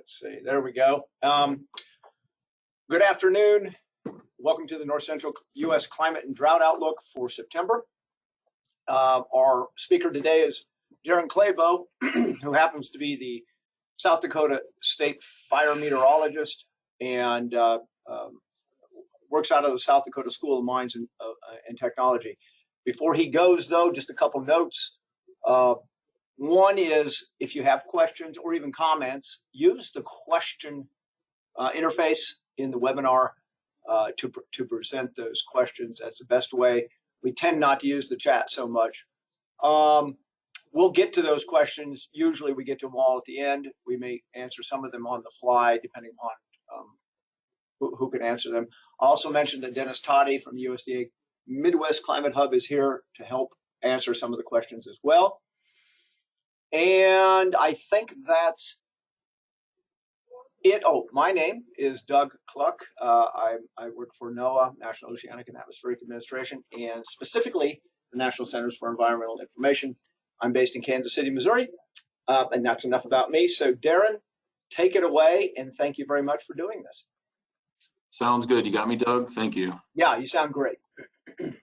Let's see, there we go. Good afternoon. Welcome to the North Central U.S. Climate and Drought Outlook for September. Our speaker today is Darren Clabo, who happens to be the South Dakota State Fire Meteorologist and works out of the South Dakota School of Mines and Technology. Before he goes, though, just a couple notes. One is, if you have questions or even comments, use the question interface in the webinar to present those questions. That's the best way. We tend not to use the chat so much. We'll get to those questions. Usually we get to them all at the end. We may answer some of them on the fly, depending on who can answer them. I also mentioned that Dennis Toddy from the USDA Midwest Climate Hub is here to help answer some of the questions as well. And I think that's it. Oh, my name is Doug Cluck. I work for NOAA, National Oceanic and Atmospheric Administration, and specifically the National Centers for Environmental Information. I'm based in Kansas City, Missouri, and that's enough about me. So Darren, take it away, and thank you very much for doing this. Sounds good. You got me, Doug? Thank you. Yeah, you sound great.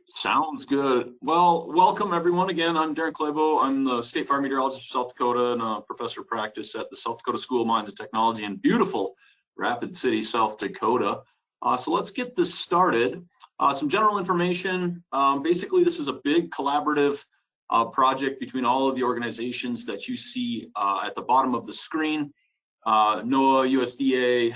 Sounds good. Well, welcome everyone again. I'm Darren Clabo. I'm the State Fire Meteorologist of South Dakota and a professor of practice at the South Dakota School of Mines and Technology in beautiful Rapid City, South Dakota. So let's get this started. Some general information. Basically, this is a big collaborative project between all of the organizations that you see at the bottom of the screen. NOAA, USDA,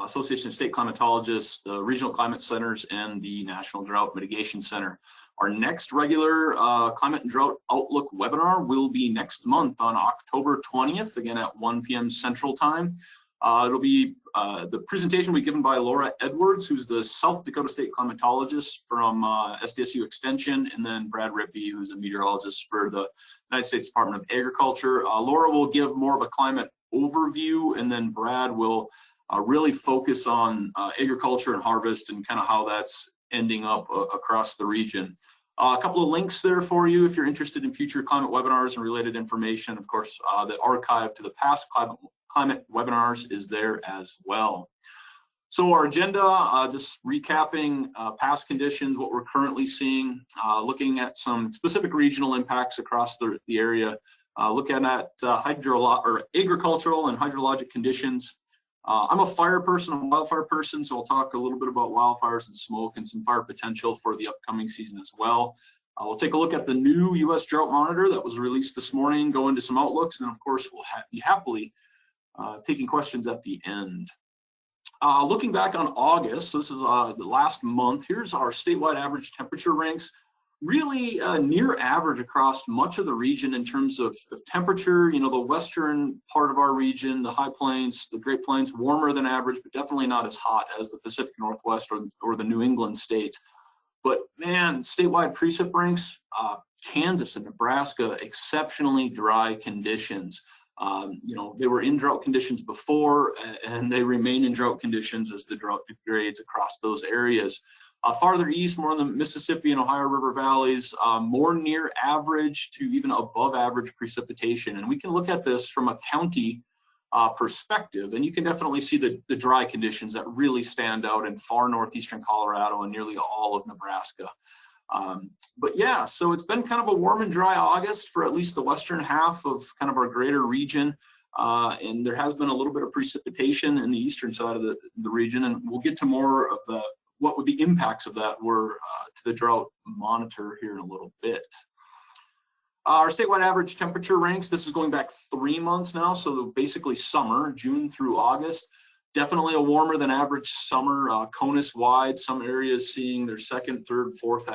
Association of State Climatologists, the Regional Climate Centers, and the National Drought Mitigation Center. Our next regular Climate and Drought Outlook webinar will be next month on October 20th, again at 1 p.m. Central Time. It'll be, the presentation will be given by Laura Edwards, who's the South Dakota State Climatologist from SDSU Extension, and then Brad Rippey, who's a meteorologist for the United States Department of Agriculture. Laura will give more of a climate overview, and then Brad will really focus on agriculture and harvest and kind of how that's ending up across the region. A couple of links there for you if you're interested in future climate webinars and related information. Of course, the archive to the past climate webinars is there as well. So our agenda, just recapping past conditions, what we're currently seeing, looking at some specific regional impacts across the area, looking at agricultural and hydrologic conditions. I'm a fire person, I'm a wildfire person, so I'll talk a little bit about wildfires and smoke and some fire potential for the upcoming season as well. We'll take a look at the new U.S. Drought Monitor that was released this morning, go into some outlooks, and of course we'll be happily taking questions at the end. Looking back on August, so this is the last month, here's our statewide average temperature ranks. Really near average across much of the region in terms of temperature. You know, the western part of our region, the high plains, the Great Plains, warmer than average, but definitely not as hot as the Pacific Northwest or the New England states. But man, statewide precip ranks, Kansas and Nebraska, exceptionally dry conditions. You know, they were in drought conditions before, and they remain in drought conditions as the drought degrades across those areas. Farther east, more in the Mississippi and Ohio River valleys, more near average to even above average precipitation. And we can look at this from a county perspective, and you can definitely see the dry conditions that really stand out in far northeastern Colorado and nearly all of Nebraska. But yeah, so it's been kind of a warm and dry August for at least the western half of kind of our greater region. And there has been a little bit of precipitation in the eastern side of the region, and we'll get to more of what would the impacts of that were to the drought monitor here in a little bit. Our statewide average temperature ranks, this is going back 3 months now, so basically summer, June through August. Definitely a warmer than average summer, CONUS wide, some areas seeing their second, third, fourth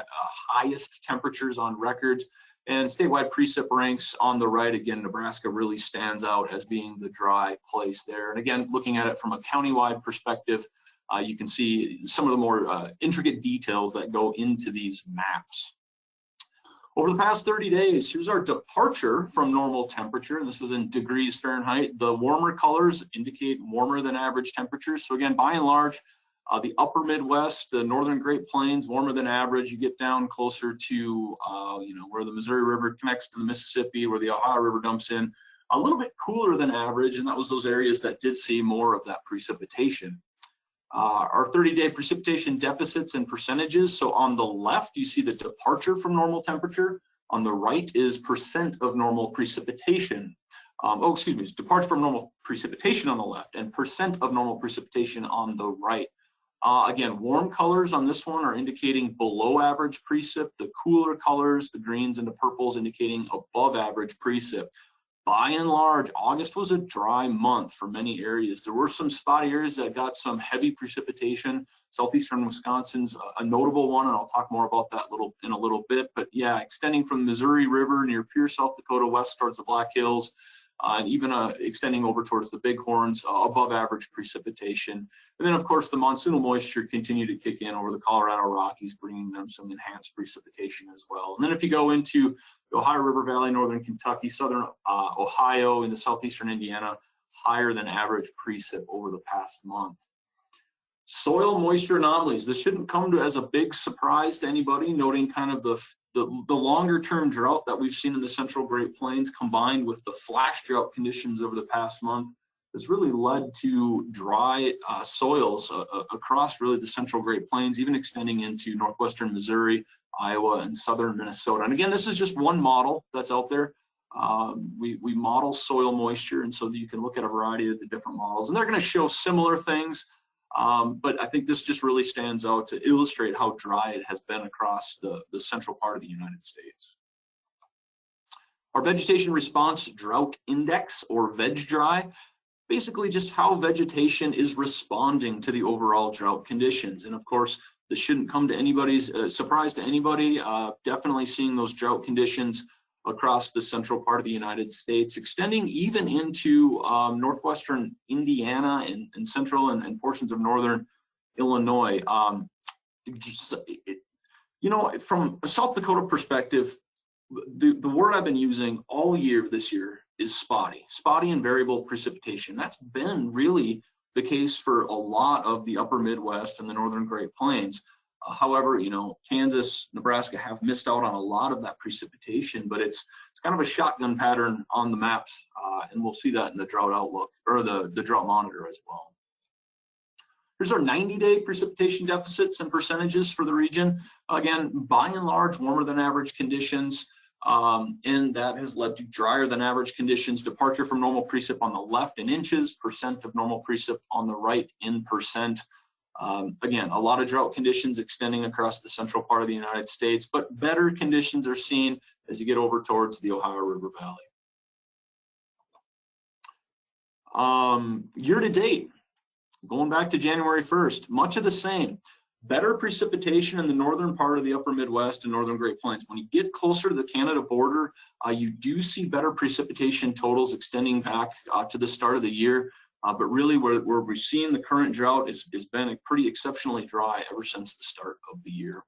highest temperatures on records. And statewide precip ranks on the right, again, Nebraska really stands out as being the dry place there. And again, looking at it from a countywide perspective, you can see some of the more intricate details that go into these maps. Over the past 30 days, here's our departure from normal temperature. This is in degrees Fahrenheit. The warmer colors indicate warmer than average temperatures. So again, by and large, the upper Midwest, the northern Great Plains, warmer than average. You get down closer to, you know, where the Missouri River connects to the Mississippi, where the Ohio River dumps in, a little bit cooler than average, and that was those areas that did see more of that precipitation. Our 30-day precipitation deficits and percentages. So on the left, you see the departure from normal temperature. On the right is percent of normal precipitation. It's departure from normal precipitation on the left and percent of normal precipitation on the right. Again, warm colors on this one are indicating below average precip. The cooler colors, the greens and the purples, indicating above average precip. By and large, August was a dry month for many areas. There were some spotty areas that got some heavy precipitation. Southeastern Wisconsin's a notable one, and I'll talk more about that in a little bit. But yeah, extending from the Missouri River near Pierce, South Dakota, west towards the Black Hills, and even extending over towards the Bighorns, above average precipitation. And then, of course, the monsoonal moisture continued to kick in over the Colorado Rockies, bringing them some enhanced precipitation as well. And then if you go into the Ohio River Valley, northern Kentucky, southern Ohio, into southeastern Indiana, higher than average precip over the past month. Soil moisture anomalies. This shouldn't come as a big surprise to anybody, noting kind of the longer term drought that we've seen in the central Great Plains combined with the flash drought conditions over the past month has really led to dry soils across really the central Great Plains, even extending into northwestern Missouri, Iowa, and southern Minnesota. And again, this is just one model that's out there. We model soil moisture, and so you can look at a variety of the different models, and they're going to show similar things. But I think this just really stands out to illustrate how dry it has been across the central part of the United States. Our vegetation response drought index, or VegDry, basically just how vegetation is responding to the overall drought conditions. And of course, this shouldn't come to anybody's surprise to anybody. Definitely seeing those drought conditions across the central part of the United States, extending even into northwestern Indiana and central and portions of northern Illinois. From a South Dakota perspective, the word I've been using all year this year is spotty and variable precipitation. That's been really the case for a lot of the upper Midwest and the northern Great Plains. However, Kansas, Nebraska have missed out on a lot of that precipitation, but it's kind of a shotgun pattern on the maps, and we'll see that in the drought outlook, or the drought monitor as well. Here's our 90-day precipitation deficits and percentages for the region. Again, by and large, warmer than average conditions, and that has led to drier than average conditions. Departure from normal precip on the left in inches, percent of normal precip on the right in percent. Again, a lot of drought conditions extending across the central part of the United States, but better conditions are seen as you get over towards the Ohio River Valley. Year to date, going back to January 1st, much of the same. Better precipitation in the northern part of the upper Midwest and northern Great Plains. When you get closer to the Canada border, you do see better precipitation totals extending back to the start of the year. But really where we're seeing the current drought has been pretty exceptionally dry ever since the start of the year.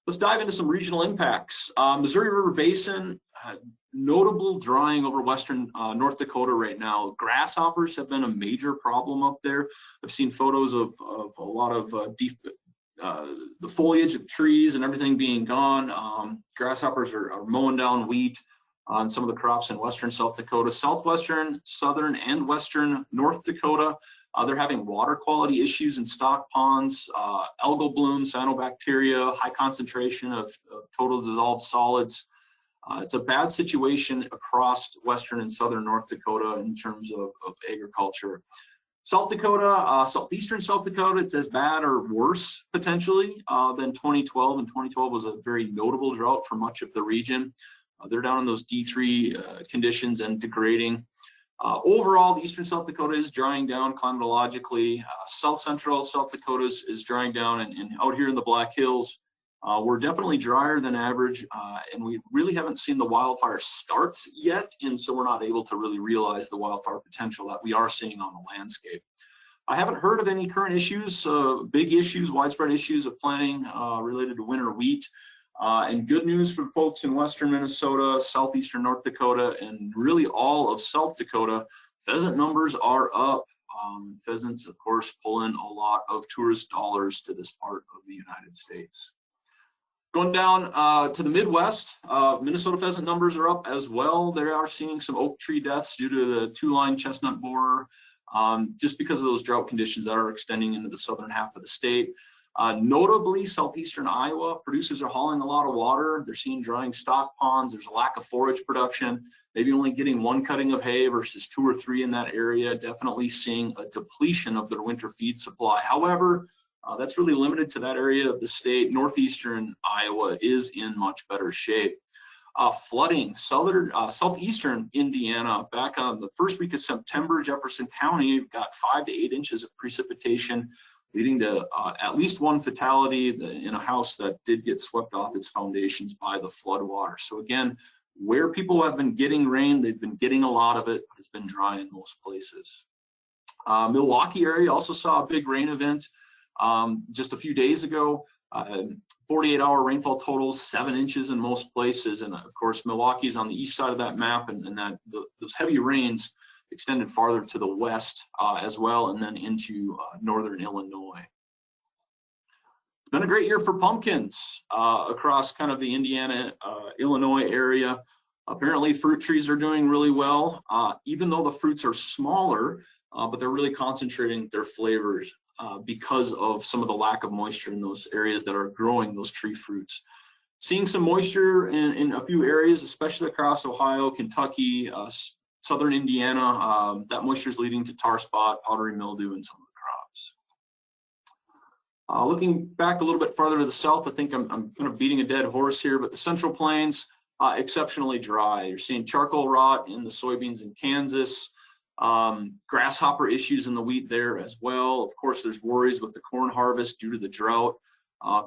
Let's dive into some regional impacts. Missouri River Basin, notable drying over western North Dakota right now. Grasshoppers have been a major problem up there. I've seen photos of a lot of the foliage of trees and everything being gone. Grasshoppers are mowing down wheat on some of the crops in western South Dakota. Southwestern, southern, and western North Dakota, they're having water quality issues in stock ponds, algal bloom, cyanobacteria, high concentration of total dissolved solids. It's a bad situation across western and southern North Dakota in terms of agriculture. South Dakota, southeastern South Dakota, it's as bad or worse potentially than 2012, and 2012 was a very notable drought for much of the region. They're down in those D3 conditions and degrading. Overall, the eastern South Dakota is drying down climatologically. South central South Dakota is drying down, and out here in the Black Hills, we're definitely drier than average, and we really haven't seen the wildfire starts yet, and so we're not able to really realize the wildfire potential that we are seeing on the landscape. I haven't heard of any current issues, big issues, widespread issues of planting related to winter wheat. And good news for folks in western Minnesota, southeastern North Dakota, and really all of South Dakota. Pheasant numbers are up. Pheasants, of course, pull in a lot of tourist dollars to this part of the United States. Going down to the Midwest, Minnesota pheasant numbers are up as well. They are seeing some oak tree deaths due to the two-line chestnut borer, just because of those drought conditions that are extending into the southern half of the state. Notably, southeastern Iowa, producers are hauling a lot of water. They're seeing drying stock ponds. There's a lack of forage production, maybe only getting 1 cutting of hay versus 2 or 3 in that area. Definitely seeing a depletion of their winter feed supply. However, that's really limited to that area of the state. Northeastern Iowa is in much better shape. Flooding, southeastern Indiana, back on the first week of September, Jefferson County got 5 to 8 inches of precipitation, leading to at least 1 fatality in a house that did get swept off its foundations by the flood water. So again, where people have been getting rain, they've been getting a lot of it, but it's been dry in most places. Milwaukee area also saw a big rain event just a few days ago. 48-hour rainfall totals 7 inches in most places, and of course Milwaukee's on the east side of that map, and those heavy rains extended farther to the west as well, and then into northern Illinois. It's been a great year for pumpkins across kind of the Indiana, Illinois area. Apparently fruit trees are doing really well, even though the fruits are smaller, but they're really concentrating their flavors because of some of the lack of moisture in those areas that are growing those tree fruits. Seeing some moisture in a few areas, especially across Ohio, Kentucky, southern Indiana. That moisture is leading to tar spot, powdery mildew in some of the crops. Looking back a little bit farther to the south, I think I'm kind of beating a dead horse here, but the Central Plains, exceptionally dry. You're seeing charcoal rot in the soybeans in Kansas, grasshopper issues in the wheat there as well. Of course, there's worries with the corn harvest due to the drought.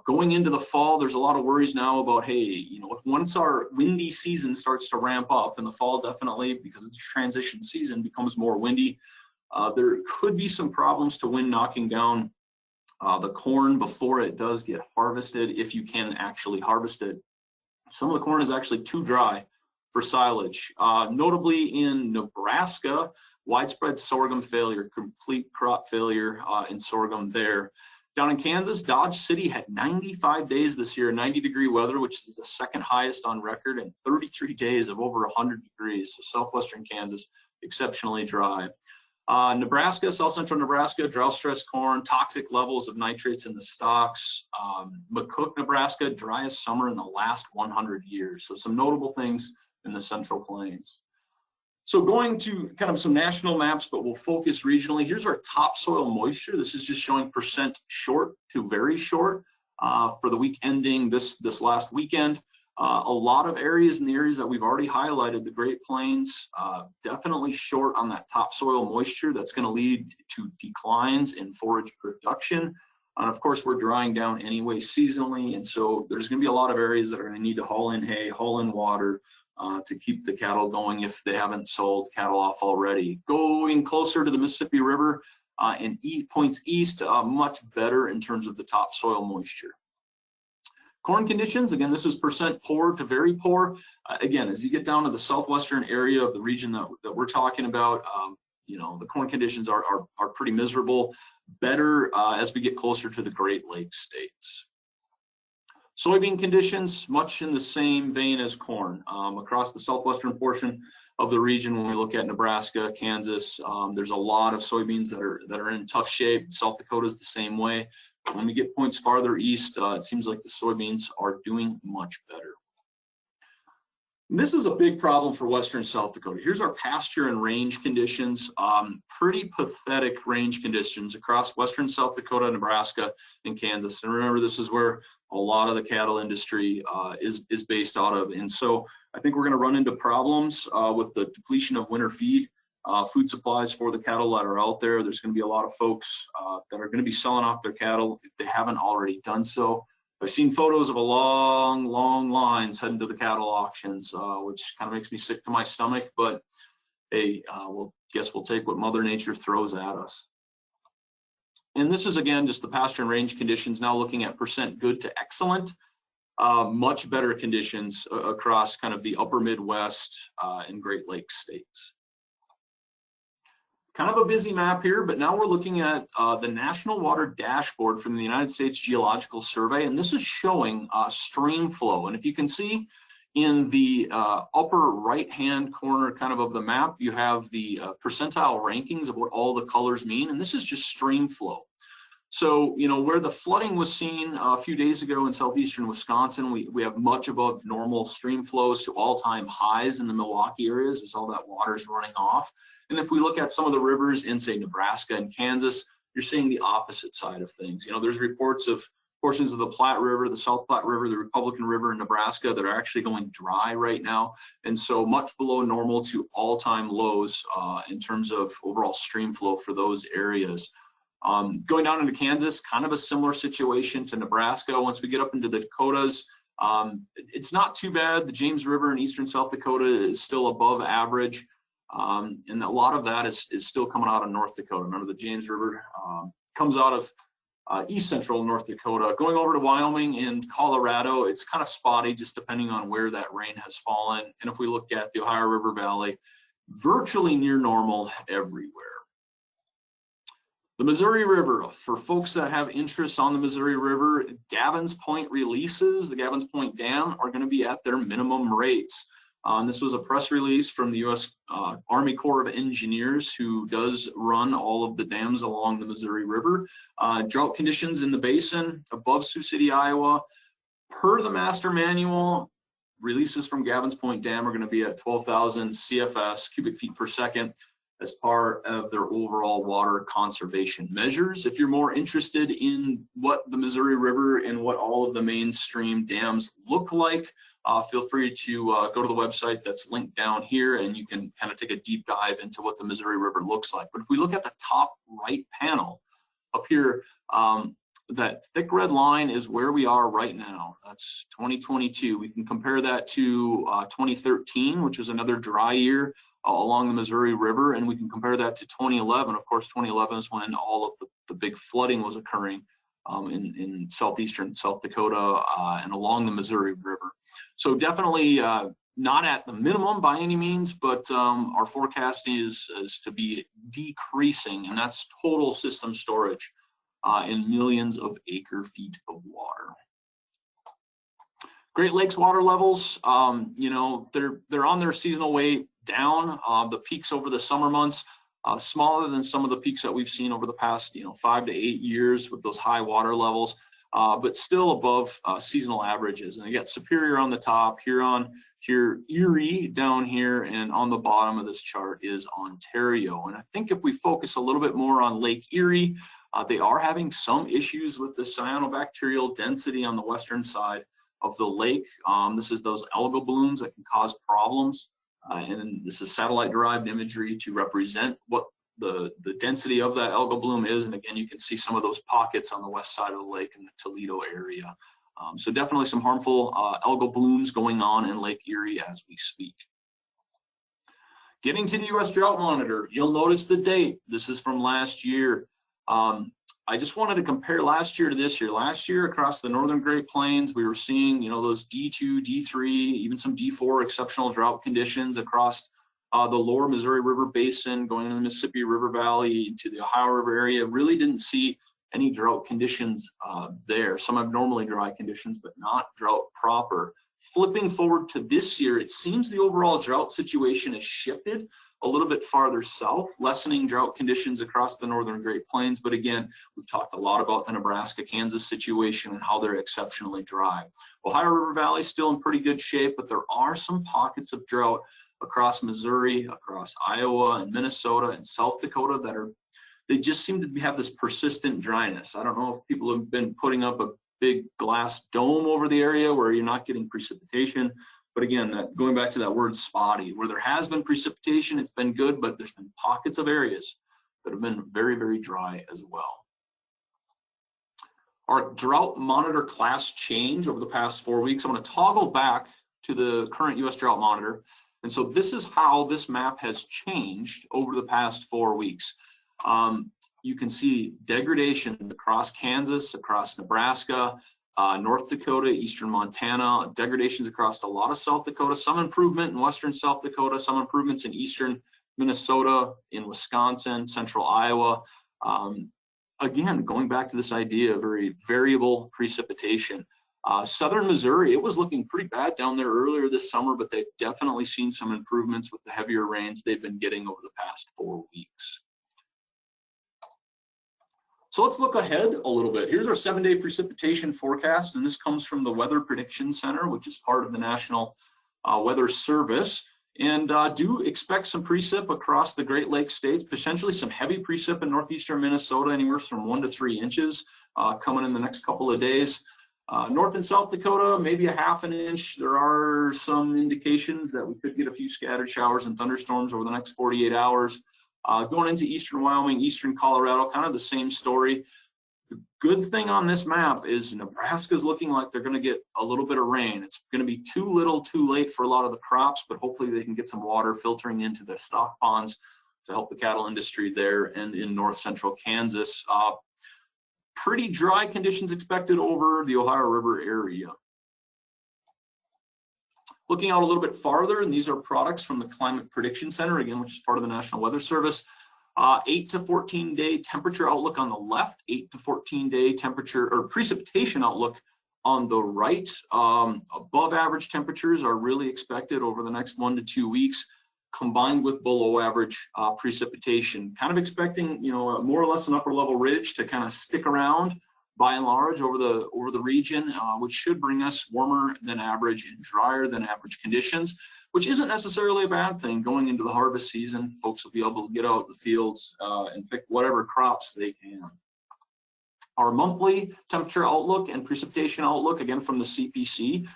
Going into the fall, there's a lot of worries now about, hey, you know, once our windy season starts to ramp up in the fall, definitely, because it's a transition season, becomes more windy, there could be some problems to wind knocking down the corn before it does get harvested, if you can actually harvest it. Some of the corn is actually too dry for silage. Notably in Nebraska, widespread sorghum failure, complete crop failure in sorghum there. Down in Kansas, Dodge City had 95 days this year, 90-degree weather, which is the second highest on record, and 33 days of over 100 degrees. So southwestern Kansas, exceptionally dry. Nebraska, south central Nebraska, drought-stressed corn, toxic levels of nitrates in the stalks. McCook, Nebraska, driest summer in the last 100 years. So some notable things in the Central Plains. So going to kind of some national maps, but we'll focus regionally. Here's our topsoil moisture. This is just showing percent short to very short for the week ending this last weekend. A lot of areas in the areas that we've already highlighted, the Great Plains, definitely short on that topsoil moisture. That's going to lead to declines in forage production. And of course, we're drying down anyway seasonally. And so there's going to be a lot of areas that are going to need to haul in hay, haul in water, to keep the cattle going if they haven't sold cattle off already. Going closer to the Mississippi River and points east, much better in terms of the topsoil moisture. Corn conditions, again, this is percent poor to very poor. Again, as you get down to the southwestern area of the region that we're talking about, you know, the corn conditions are pretty miserable. Better as we get closer to the Great Lakes states. Soybean conditions, much in the same vein as corn. Across the southwestern portion of the region, when we look at Nebraska, Kansas, there's a lot of soybeans that are in tough shape. South Dakota is the same way. When we get points farther east, it seems like the soybeans are doing much better. This is a big problem for western South Dakota. Here's our pasture and range conditions. Pretty pathetic range conditions across western South Dakota, Nebraska, and Kansas. And remember, this is where a lot of the cattle industry is based out of. And so I think we're going to run into problems with the depletion of winter feed, food supplies for the cattle that are out there. There's going to be a lot of folks that are going to be selling off their cattle if they haven't already done so. I've seen photos of a long lines heading to the cattle auctions, which kind of makes me sick to my stomach, but hey, guess we'll take what Mother Nature throws at us. And this is, again, just the pasture and range conditions, now looking at percent good to excellent. Much better conditions across kind of the upper Midwest and Great Lakes states. kind of a busy map here, but now we're looking at the National Water Dashboard from the United States Geological Survey, and this is showing stream flow. And if you can see in the upper right-hand corner kind of the map, you have the percentile rankings of what all the colors mean, and this is just stream flow. So, you know, where the flooding was seen a few days ago in southeastern Wisconsin, we have much above normal stream flows to all-time highs in the Milwaukee areas as all that water is running off. And if we look at some of the rivers in, say, Nebraska and Kansas, you're seeing the opposite side of things. You know, there's reports of portions of the Platte River, the South Platte River, the Republican River in Nebraska that are actually going dry right now. And so much below normal to all-time lows in terms of overall stream flow for those areas. Going down into Kansas, kind of a similar situation to Nebraska. Once we get up into the Dakotas, it's not too bad. The James River in eastern South Dakota is still above average. And a lot of that is still coming out of North Dakota. Remember, the James River comes out of east central North Dakota. Going over to Wyoming and Colorado, it's kind of spotty just depending on where that rain has fallen. And if we look at the Ohio River Valley, virtually near normal everywhere. The Missouri River, for folks that have interest on the Missouri River, Gavin's Point releases, the Gavin's Point Dam, are going to be at their minimum rates. This was a press release from the U.S. Army Corps of Engineers, who does run all of the dams along the Missouri River. Drought conditions in the basin above Sioux City, Iowa, per the master manual, releases from Gavin's Point Dam are going to be at 12,000 CFS, cubic feet per second, as part of their overall water conservation measures. If you're more interested in what the Missouri River and what all of the mainstream dams look like, feel free to go to the website that's linked down here, and you can kind of take a deep dive into what the Missouri River looks like. But if we look at the top right panel up here, that thick red line is where we are right now. That's 2022. We can compare that to 2013, which was another dry year along the Missouri River, and we can compare that to 2011. Of course, 2011 is when all of the big flooding was occurring in southeastern South Dakota and along the Missouri River. So definitely not at the minimum by any means, but our forecast is to be decreasing, and that's total system storage in millions of acre feet of water. Great Lakes water levels, you know, they're on their seasonal way down. The peaks over the summer months, smaller than some of the peaks that we've seen over the past, 5 to 8 years with those high water levels, but still above seasonal averages. And you got Superior on the top, Huron here, Erie down here, and on the bottom of this chart is Ontario. And I think if we focus a little bit more on Lake Erie, they are having some issues with the cyanobacterial density on the western side of the lake. This is those algal blooms that can cause problems. And this is satellite-derived imagery to represent what the density of that algal bloom is. And again, you can see some of those pockets on the west side of the lake in the Toledo area. So definitely some harmful algal blooms going on in Lake Erie as we speak. Getting to the U.S. Drought Monitor, you'll notice the date. This is from last year. I just wanted to compare last year to this year. Last year across the northern Great Plains, we were seeing, those D2, D3, even some D4 exceptional drought conditions across the lower Missouri River Basin, going into the Mississippi River Valley to the Ohio River area. Really didn't see any drought conditions there. Some abnormally dry conditions, but not drought proper. Flipping forward to this year, it seems the overall drought situation has shifted a little bit farther south, lessening drought conditions across the northern Great Plains. But again, we've talked a lot about the Nebraska-Kansas situation and how they're exceptionally dry. Ohio River Valley still in pretty good shape, but there are some pockets of drought across Missouri, across Iowa and Minnesota and South Dakota they just seem to have this persistent dryness. I don't know if people have been putting up a big glass dome over the area where you're not getting precipitation. But again, going back to that word spotty, where there has been precipitation, it's been good, but there's been pockets of areas that have been very, very dry as well. Our drought monitor class change over the past 4 weeks, I'm going to toggle back to the current U.S. Drought Monitor. And so this is how this map has changed over the past 4 weeks. You can see degradation across Kansas, across Nebraska, North Dakota, eastern Montana, degradations across a lot of South Dakota, some improvement in western South Dakota, some improvements in eastern Minnesota, in Wisconsin, central Iowa. Again, going back to this idea of very variable precipitation. Southern Missouri, it was looking pretty bad down there earlier this summer, but they've definitely seen some improvements with the heavier rains they've been getting over the past 4 weeks. So let's look ahead a little bit. Here's our 7-day precipitation forecast, and this comes from the Weather Prediction Center, which is part of the National Weather Service. And do expect some precip across the Great Lakes states, potentially some heavy precip in northeastern Minnesota, anywhere from 1 to 3 inches coming in the next couple of days. North and South Dakota, maybe a ½ an inch. There are some indications that we could get a few scattered showers and thunderstorms over the next 48 hours. Going into eastern Wyoming, eastern Colorado, kind of the same story. The good thing on this map is Nebraska's looking like they're going to get a little bit of rain. It's going to be too little, too late for a lot of the crops, but hopefully they can get some water filtering into the stock ponds to help the cattle industry there. And in north central Kansas, pretty dry conditions expected over the Ohio River area. Looking out a little bit farther, and these are products from the Climate Prediction Center, again, which is part of the National Weather Service. 8 to 14 day temperature outlook on the left, 8 to 14 day temperature or precipitation outlook on the right. Above average temperatures are really expected over the next 1 to 2 weeks, combined with below average precipitation. Kind of expecting, more or less an upper level ridge to kind of stick around by and large over the region, which should bring us warmer than average and drier than average conditions, which isn't necessarily a bad thing. Going into the harvest season, folks will be able to get out in the fields and pick whatever crops they can. Our monthly temperature outlook and precipitation outlook, again from the CPC,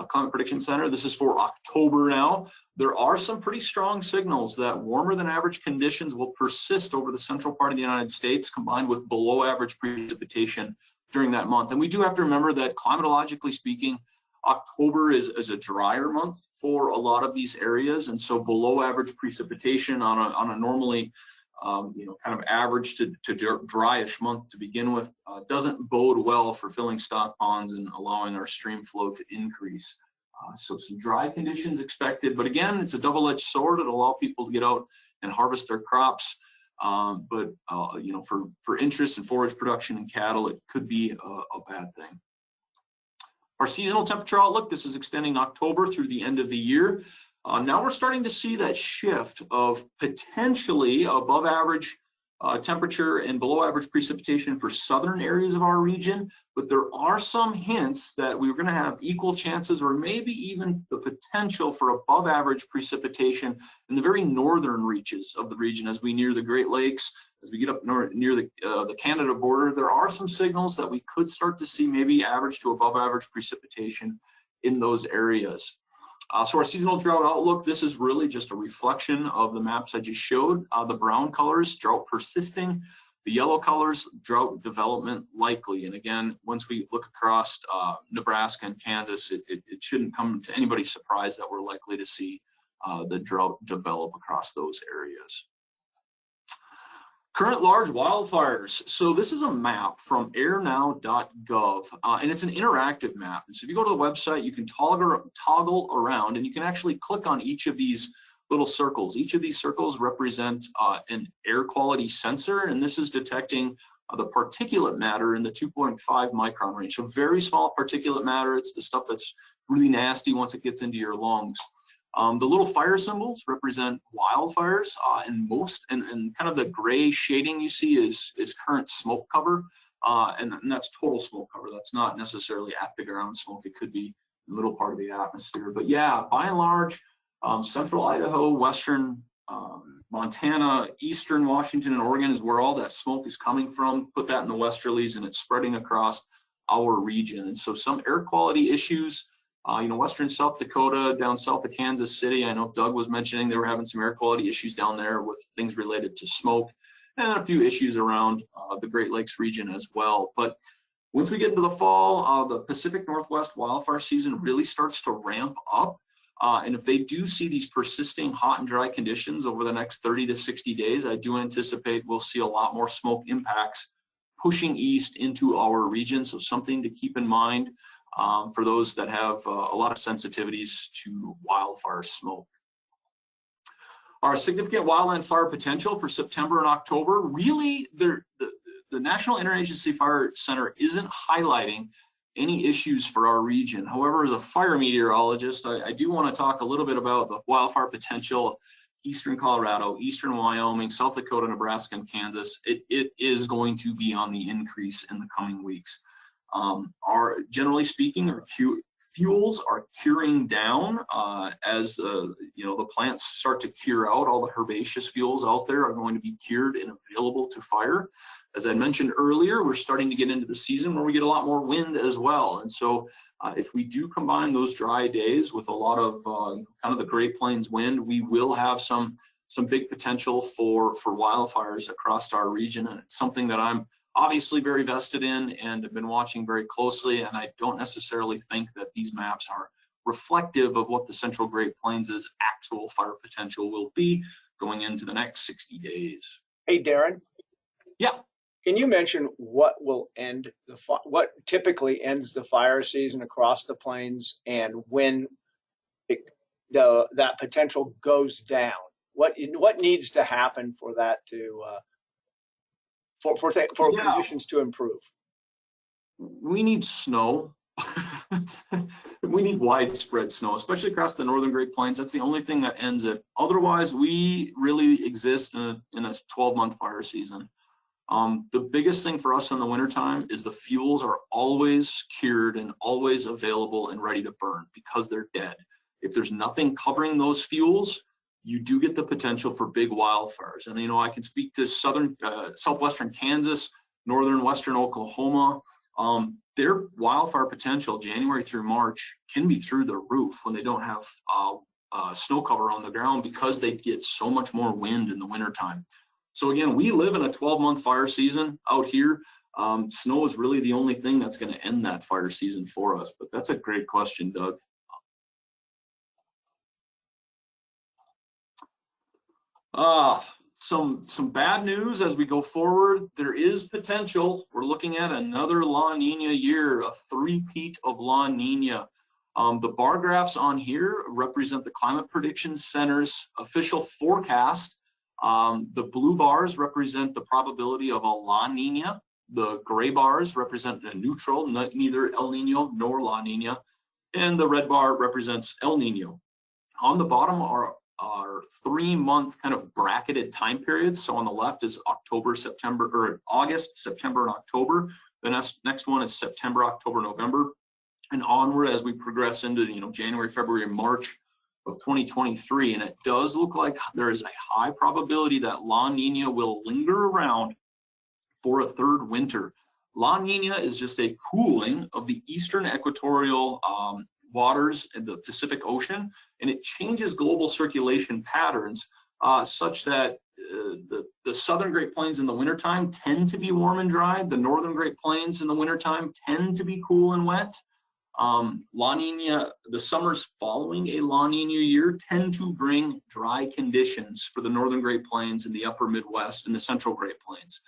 Climate Prediction Center. This is for October now. There are some pretty strong signals that warmer than average conditions will persist over the central part of the United States, combined with below average precipitation during that month. And we do have to remember that climatologically speaking, October is a drier month for a lot of these areas. And so below average precipitation on a normally kind of average to dryish month to begin with doesn't bode well for filling stock ponds and allowing our stream flow to increase. So some dry conditions expected, but again, it's a double-edged sword. It'll allow people to get out and harvest their crops. But for interest in forage production and cattle, it could be a bad thing. Our seasonal temperature outlook, this is extending October through the end of the year. Now we're starting to see that shift of potentially above average temperature and below average precipitation for southern areas of our region, but there are some hints that we're going to have equal chances or maybe even the potential for above average precipitation in the very northern reaches of the region as we near the Great Lakes, as we get up near the Canada border. There are some signals that we could start to see maybe average to above average precipitation in those areas. So our seasonal drought outlook, this is really just a reflection of the maps I just showed. The brown colors, drought persisting. The yellow colors, drought development likely. And again, once we look across Nebraska and Kansas, it shouldn't come to anybody's surprise that we're likely to see the drought develop across those areas. Current large wildfires. So this is a map from airnow.gov, and it's an interactive map. And so if you go to the website, you can toggle around, and you can actually click on each of these little circles. Each of these circles represent an air quality sensor, and this is detecting the particulate matter in the 2.5 micron range. So very small particulate matter. It's the stuff that's really nasty once it gets into your lungs. The little fire symbols represent wildfires, and kind of the gray shading you see is current smoke cover, and that's total smoke cover. That's not necessarily at the ground smoke. It could be the middle part of the atmosphere. But yeah, by and large, central Idaho, western Montana, eastern Washington, and Oregon is where all that smoke is coming from. Put that in the westerlies, and it's spreading across our region. And so some air quality issues. Western South Dakota, down south of Kansas City. I know Doug was mentioning they were having some air quality issues down there with things related to smoke and a few issues around the Great Lakes region as well. But once we get into the fall, the Pacific Northwest wildfire season really starts to ramp up. And if they do see these persisting hot and dry conditions over the next 30 to 60 days, I do anticipate we'll see a lot more smoke impacts pushing east into our region. So something to keep in mind for those that have a lot of sensitivities to wildfire smoke. Our significant wildland fire potential for September and October, really, the National Interagency Fire Center isn't highlighting any issues for our region. However, as a fire meteorologist, I do want to talk a little bit about the wildfire potential eastern Colorado, eastern Wyoming, South Dakota, Nebraska, and Kansas. It is going to be on the increase in the coming weeks. Generally speaking, our fuels are curing down as the plants start to cure out. All the herbaceous fuels out there are going to be cured and available to fire. As I mentioned earlier, we're starting to get into the season where we get a lot more wind as well. And so if we do combine those dry days with a lot of kind of the Great Plains wind, we will have some big potential for wildfires across our region. And it's something that I'm obviously very vested in and have been watching very closely. And I don't necessarily think that these maps are reflective of what the Central Great Plains' actual fire potential will be going into the next 60 days. Hey, Darren. Yeah. Can you mention what typically ends the fire season across the plains, and when that potential goes down? What needs to happen for that to for conditions to improve? We need snow. We need widespread snow, especially across the northern Great Plains. That's the only thing that ends it. Otherwise, we really exist in a 12-month fire season. The biggest thing for us in the wintertime is the fuels are always cured and always available and ready to burn because they're dead. If there's nothing covering those fuels, you do get the potential for big wildfires. And, I can speak to southwestern Kansas, northern western Oklahoma. Their wildfire potential January through March can be through the roof when they don't have snow cover on the ground because they get so much more wind in the wintertime. So again, we live in a 12-month fire season out here. Snow is really the only thing that's going to end that fire season for us. But that's a great question, Doug. Some bad news as we go forward. There is potential. We're looking at another La Nina year, a three-peat of La Nina. The bar graphs on here represent the Climate Prediction Center's official forecast. The blue bars represent the probability of a La Nina. The gray bars represent a neutral, neither El Nino nor La Nina. And the red bar represents El Nino. On the bottom are 3-month kind of bracketed time periods. So on the left is August, September, and October. The next one is September, October, November, and onward as we progress into January, February, and March of 2023. And it does look like there is a high probability that La Nina will linger around for a third winter. La Nina is just a cooling of the eastern equatorial waters in the Pacific Ocean, and it changes global circulation patterns such that the southern Great Plains in the wintertime tend to be warm and dry. The northern Great Plains in the wintertime tend to be cool and wet. La Nina, the summers following a La Nina year tend to bring dry conditions for the northern Great Plains and the upper Midwest and the central Great Plains.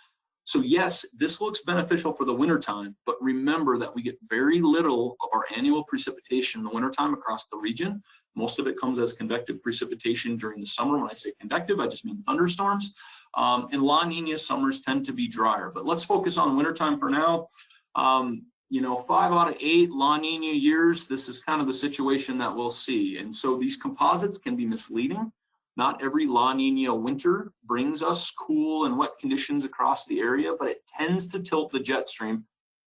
So yes, this looks beneficial for the wintertime, but remember that we get very little of our annual precipitation in the wintertime across the region. Most of it comes as convective precipitation during the summer. When I say convective, I just mean thunderstorms. And La Nina summers tend to be drier, but let's focus on wintertime for now. 5 out of 8 La Nina years, this is kind of the situation that we'll see. And so these composites can be misleading. Not every La Nina winter brings us cool and wet conditions across the area, but it tends to tilt the jet stream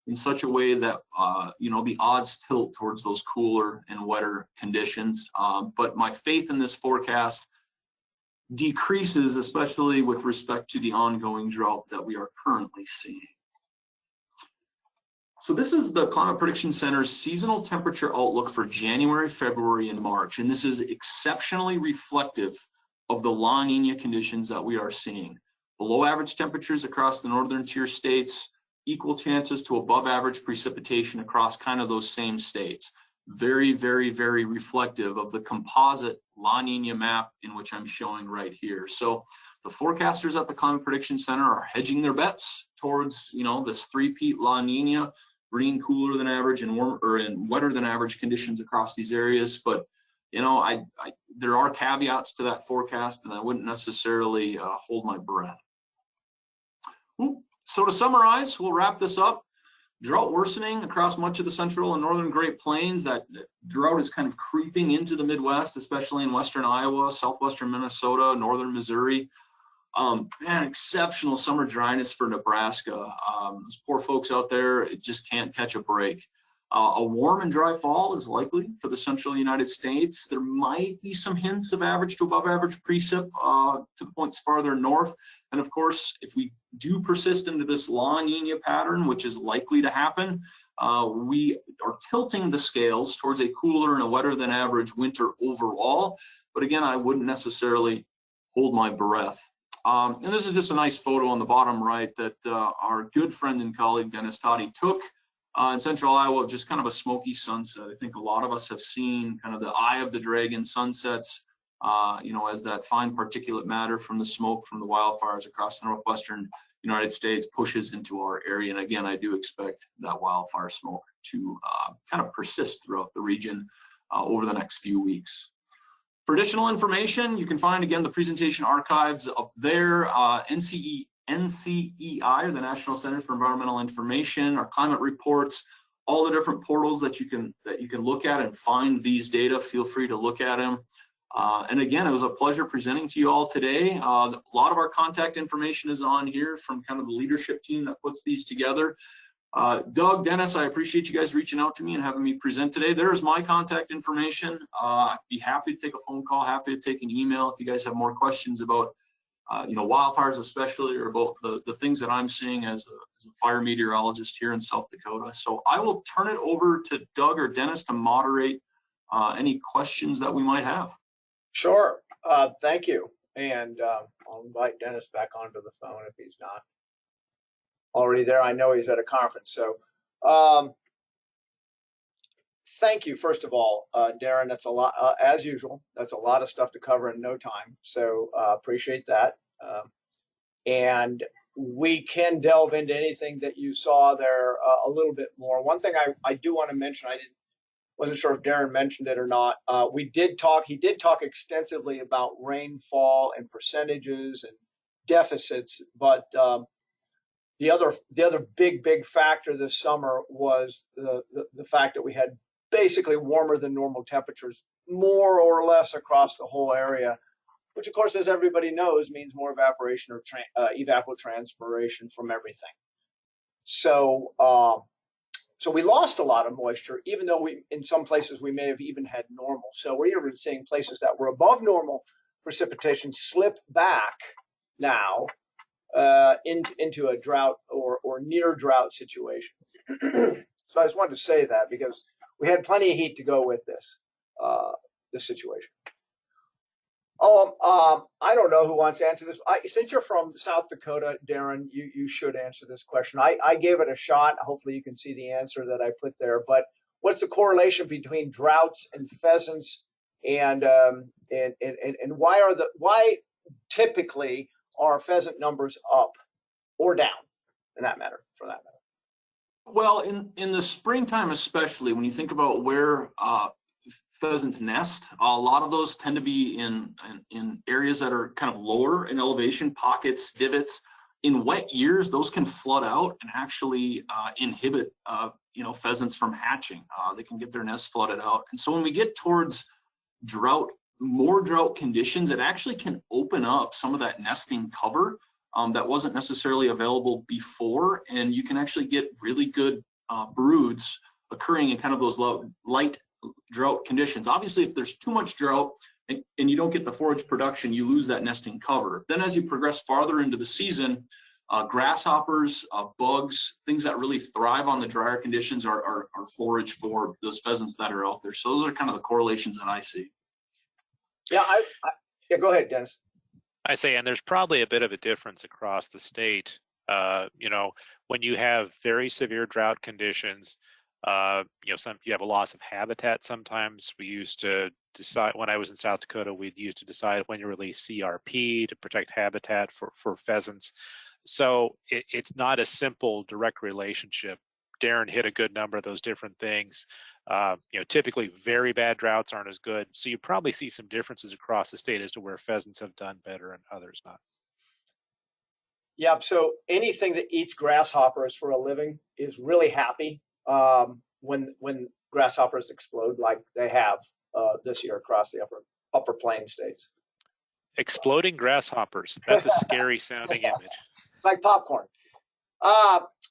in such a way that, the odds tilt towards those cooler and wetter conditions. But my faith in this forecast decreases, especially with respect to the ongoing drought that we are currently seeing. So this is the Climate Prediction Center's seasonal temperature outlook for January, February, and March. And this is exceptionally reflective of the La Nina conditions that we are seeing. Below average temperatures across the northern tier states, equal chances to above average precipitation across kind of those same states. Very, very, very reflective of the composite La Nina map in which I'm showing right here. So the forecasters at the Climate Prediction Center are hedging their bets towards, this three-peat La Nina, bringing cooler than average and warmer and wetter than average conditions across these areas. But you know, there are caveats to that forecast, and I wouldn't necessarily hold my breath. So to summarize, we'll wrap this up. Drought worsening across much of the central and northern Great Plains. That drought is kind of creeping into the Midwest, especially in western Iowa, southwestern Minnesota, northern Missouri. Man, exceptional summer dryness for Nebraska. Those poor folks out there, it just can't catch a break. A warm and dry fall is likely for the central United States. There might be some hints of average to above average precip to the points farther north. And of course, if we do persist into this La Niña pattern, which is likely to happen, we are tilting the scales towards a cooler and a wetter than average winter overall. But again, I wouldn't necessarily hold my breath. And this is just a nice photo on the bottom right that our good friend and colleague Dennis Toddy took in central Iowa, just kind of a smoky sunset. I think a lot of us have seen kind of the eye of the dragon sunsets, you know, as that fine particulate matter from the smoke from the wildfires across the northwestern United States pushes into our area. And again, I do expect that wildfire smoke to kind of persist throughout the region over the next few weeks. For additional information, you can find, again, the presentation archives up there, NCEI, or the National Center for Environmental Information, our climate reports, all the different portals that you can look at and find these data. Feel free to look at them. And again, it was a pleasure presenting to you all today. A lot of our contact information is on here from kind of the leadership team that puts these together. Doug, Dennis, I appreciate you guys reaching out to me and having me present today. There's my contact information. I'd be happy to take a phone call, happy to take an email if you guys have more questions about you know, wildfires especially, or about the things that I'm seeing as a fire meteorologist here in South Dakota. So I will turn it over to Doug or Dennis to moderate any questions that we might have. Sure. Thank you. And I'll invite Dennis back onto the phone if he's not already there. I know he's at a conference. So thank you, first of all, Darren. That's a lot, as usual. That's a lot of stuff to cover in no time. So appreciate that. And we can delve into anything that you saw there a little bit more. One thing I do want to mention, wasn't sure if Darren mentioned it or not. He did talk extensively about rainfall and percentages and deficits, but the other big factor this summer was the fact that we had basically warmer than normal temperatures, more or less across the whole area, which of course, as everybody knows, means more evaporation or evapotranspiration from everything. So so we lost a lot of moisture, even though in some places we may have even had normal. So we're even seeing places that were above normal precipitation slip back now into a drought or near drought situation. So I just wanted to say that because we had plenty of heat to go with this situation. I don't know who wants to answer this. Since you're from South Dakota, Darren, you should answer this question. I gave it a shot. Hopefully you can see the answer that I put there. But what's the correlation between droughts and pheasants, and why typically are pheasant numbers up or down, for that matter? Well, in the springtime, especially when you think about where pheasants nest, a lot of those tend to be in areas that are kind of lower in elevation, pockets, divots. In wet years, those can flood out and actually inhibit pheasants from hatching. They can get their nests flooded out. And so when we get towards more drought conditions, it actually can open up some of that nesting cover that wasn't necessarily available before, and you can actually get really good broods occurring in kind of those light drought conditions. Obviously, if there's too much drought and you don't get the forage production, you lose that nesting cover. Then as you progress farther into the season, grasshoppers, bugs, things that really thrive on the drier conditions are forage for those pheasants that are out there. So those are kind of the correlations that I see. Yeah, yeah, go ahead, Dennis. I say, and there's probably a bit of a difference across the state. When you have very severe drought conditions, you have a loss of habitat sometimes. We used to decide, when I was in South Dakota, we'd used to decide when to release CRP to protect habitat for pheasants. So it's not a simple direct relationship Darren hit a good number of those different things. Typically very bad droughts aren't as good. So you probably see some differences across the state as to where pheasants have done better and others not. Yeah, so anything that eats grasshoppers for a living is really happy when grasshoppers explode like they have this year across the upper plain states. Exploding grasshoppers. That's a scary sounding image. It's like popcorn.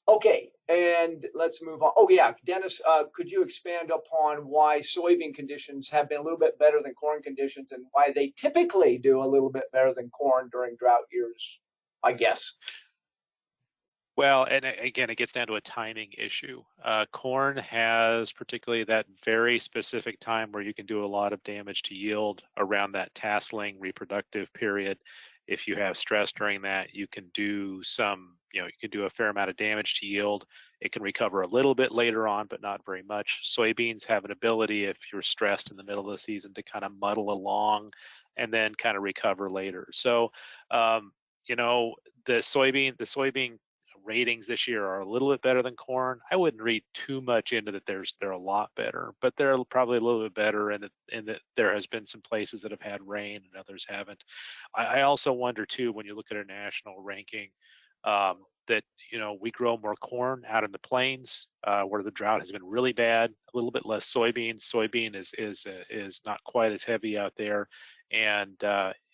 Okay, and let's move on. Oh yeah, Dennis, could you expand upon why soybean conditions have been a little bit better than corn conditions and why they typically do a little bit better than corn during drought years, I guess? Well, and again, it gets down to a timing issue. Corn has particularly that very specific time where you can do a lot of damage to yield around that tasseling reproductive period. If you have stress during that, you can do you can do a fair amount of damage to yield. It can recover a little bit later on, but not very much. Soybeans have an ability, if you're stressed in the middle of the season, to kind of muddle along and then kind of recover later. So, the soybean ratings this year are a little bit better than corn. I wouldn't read too much into that. They're a lot better, but they're probably a little bit better in that there has been some places that have had rain and others haven't. I also wonder too, when you look at a national ranking, that we grow more corn out in the plains where the drought has been really bad. A little bit less soybean. Soybean is not quite as heavy out there, and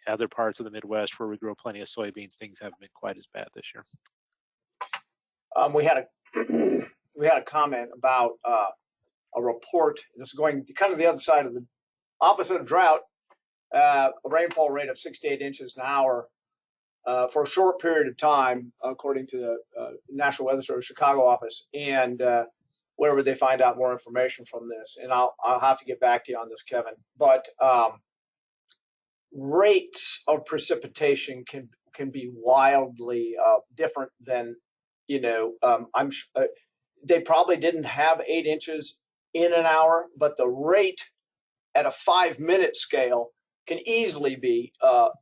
other parts of the Midwest where we grow plenty of soybeans, things haven't been quite as bad this year. We had a comment about a report. This is going kind of the other side of the opposite of drought. A rainfall rate of 68 inches an hour for a short period of time, according to the National Weather Service Chicago office. And where would they find out more information from this? And I'll have to get back to you on this, Kevin. But rates of precipitation can be wildly different than. They probably didn't have 8 inches in an hour, but the rate at a 5-minute scale can easily be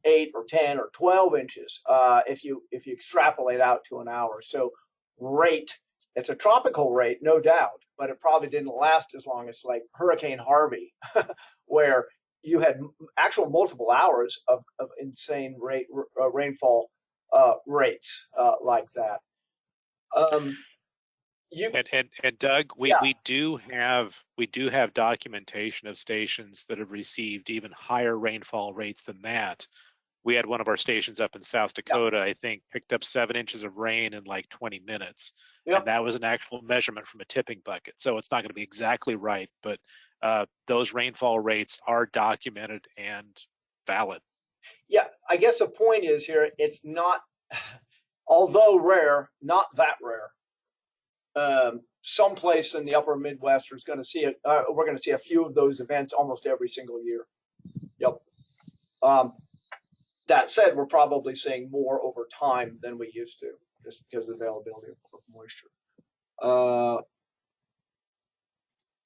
8 or 10 or 12 inches if you extrapolate out to an hour. So rate, it's a tropical rate, no doubt, but it probably didn't last as long as like Hurricane Harvey, where you had actual multiple hours of insane rainfall rates like that. And Doug, we do have documentation of stations that have received even higher rainfall rates than that. We had one of our stations up in South Dakota, I think, picked up 7 inches of rain in like 20 minutes. Yep. And that was an actual measurement from a tipping bucket. So it's not going to be exactly right, but those rainfall rates are documented and valid. Yeah, I guess the point is here, it's not, although rare, not that rare. Someplace in the upper Midwest is going to see it. We're going to see a few of those events almost every single year. Yep. That said, we're probably seeing more over time than we used to, just because of the availability of moisture.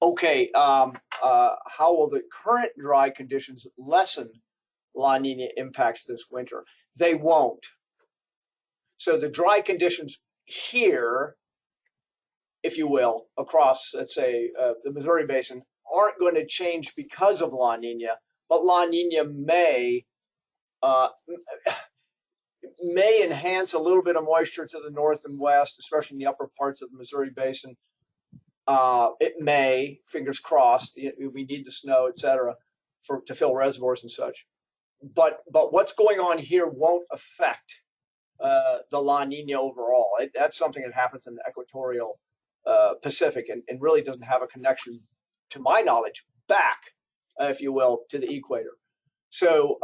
Okay. How will the current dry conditions lessen La Nina impacts this winter? They won't. So the dry conditions here, if you will, across, let's say, the Missouri Basin, aren't going to change because of La Nina, but La Nina may enhance a little bit of moisture to the north and west, especially in the upper parts of the Missouri Basin. It may, fingers crossed, we need the snow, et cetera, to fill reservoirs and such. But what's going on here won't affect the La Nina overall. That's something that happens in the equatorial Pacific and really doesn't have a connection, to my knowledge, back, if you will, to the equator. So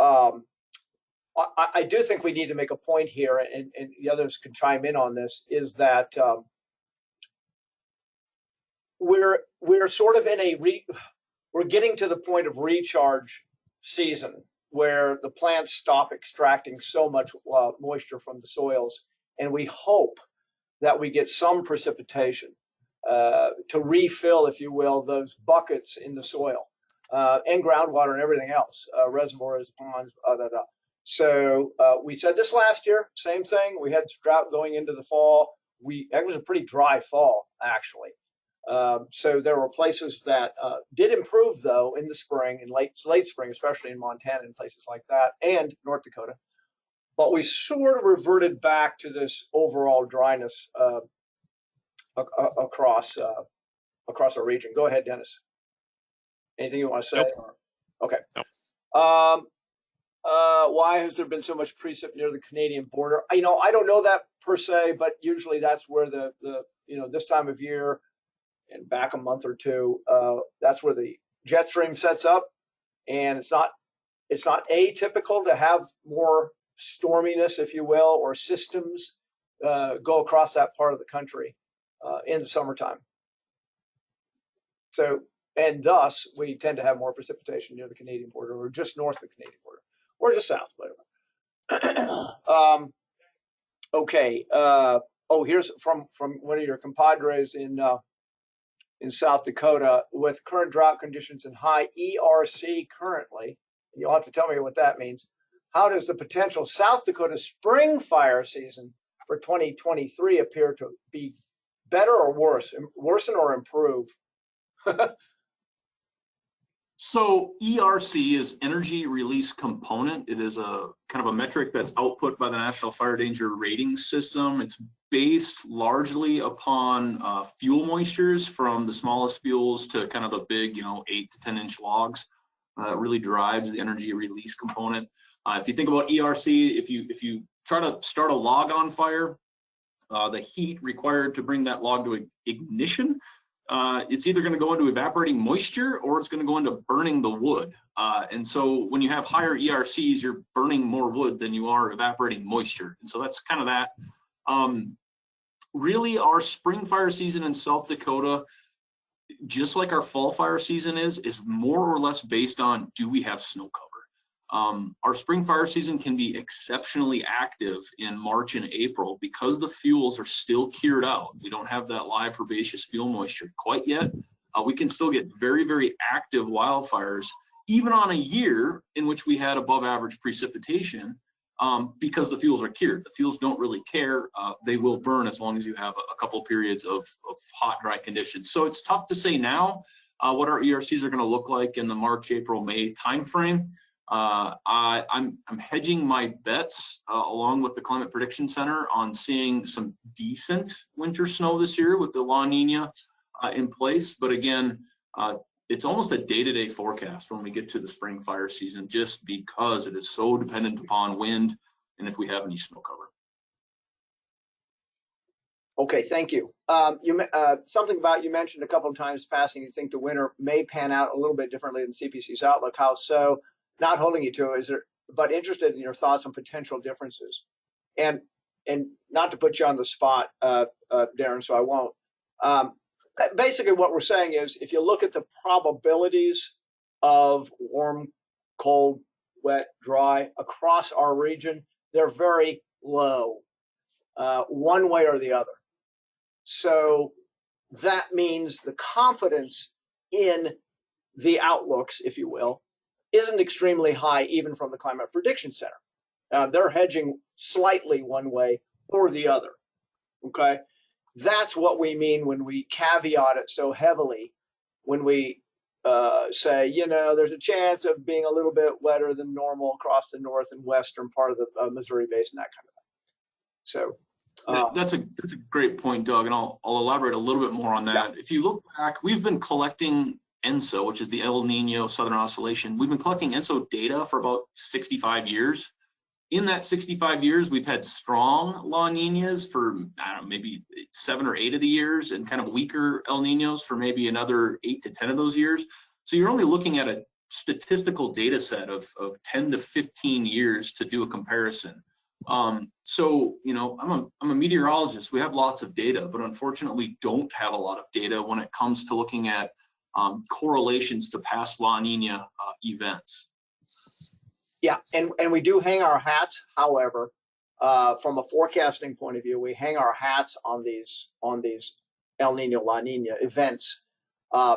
I do think we need to make a point here, and the others can chime in on this, is that we're sort of in we're getting to the point of recharge season where the plants stop extracting so much moisture from the soils, and we hope that we get some precipitation to refill, if you will, those buckets in the soil and groundwater and everything else, reservoirs, ponds, So we said this last year, same thing. We had drought going into the fall. it was a pretty dry fall, actually. So there were places that did improve, though, in the spring and late spring, especially in Montana and places like that, and North Dakota. But we sort of reverted back to this overall dryness across our region. Go ahead, Dennis. Anything you want to say? Nope. Okay. Nope. Why has there been so much precip near the Canadian border? I don't know that per se, but usually that's where the this time of year and back a month or two, that's where the jet stream sets up, and it's not atypical to have more storminess, if you will, or systems go across that part of the country in the summertime. So, and thus we tend to have more precipitation near the Canadian border, or just north of the Canadian border, or just south, whatever. Okay. Here's from one of your compadres in South Dakota. With current drought conditions and high ERC currently, you'll have to tell me what that means. How does the potential South Dakota spring fire season for 2023 appear to be better or worsen or improve? So ERC is energy release component. It is a kind of a metric that's output by the National Fire Danger Rating System. It's based largely upon fuel moistures, from the smallest fuels to kind of the big, 8 to 10 inch logs. It really drives the energy release component. If you think about ERC, if you try to start a log on fire, the heat required to bring that log to ignition, it's either going to go into evaporating moisture or it's going to go into burning the wood. And so when you have higher ERCs, you're burning more wood than you are evaporating moisture. And so that's kind of that. Really, our spring fire season in South Dakota, just like our fall fire season is more or less based on, do we have snow cover? Our spring fire season can be exceptionally active in March and April because the fuels are still cured out. We don't have that live herbaceous fuel moisture quite yet. We can still get very, very active wildfires, even on a year in which we had above average precipitation, because the fuels are cured. The fuels don't really care. They will burn as long as you have a couple periods of hot, dry conditions. So it's tough to say now what our ERCs are going to look like in the March, April, May timeframe. I'm hedging my bets along with the Climate Prediction Center on seeing some decent winter snow this year with the La Niña in place. But again, it's almost a day-to-day forecast when we get to the spring fire season, just because it is so dependent upon wind and if we have any snow cover. Okay, thank you. Something about, you mentioned a couple of times passing, you think the winter may pan out a little bit differently than CPC's outlook. How so? Not holding you to it, but interested in your thoughts on potential differences. And not to put you on the spot, Darren, so I won't. Basically, what we're saying is, if you look at the probabilities of warm, cold, wet, dry across our region, they're very low, one way or the other. So that means the confidence in the outlooks, if you will, isn't extremely high, even from the Climate Prediction Center. They're hedging slightly one way or the other. Okay, that's what we mean when we caveat it so heavily, when we say, there's a chance of being a little bit wetter than normal across the north and western part of the Missouri Basin, that kind of thing. So that's a great point, Doug, and I'll elaborate a little bit more on that. Yeah. If you look back, we've been collecting ENSO, which is the El Nino Southern Oscillation. We've been collecting ENSO data for about 65 years. In that 65 years, we've had strong La Niñas for, maybe 7 or 8 of the years, and kind of weaker El Ninos for maybe another 8 to 10 of those years. So you're only looking at a statistical data set of 10 to 15 years to do a comparison. So, I'm a meteorologist. We have lots of data, but unfortunately we don't have a lot of data when it comes to looking at correlations to past La Niña events. Yeah, and we do hang our hats. However, from a forecasting point of view, we hang our hats on these El Nino La Niña events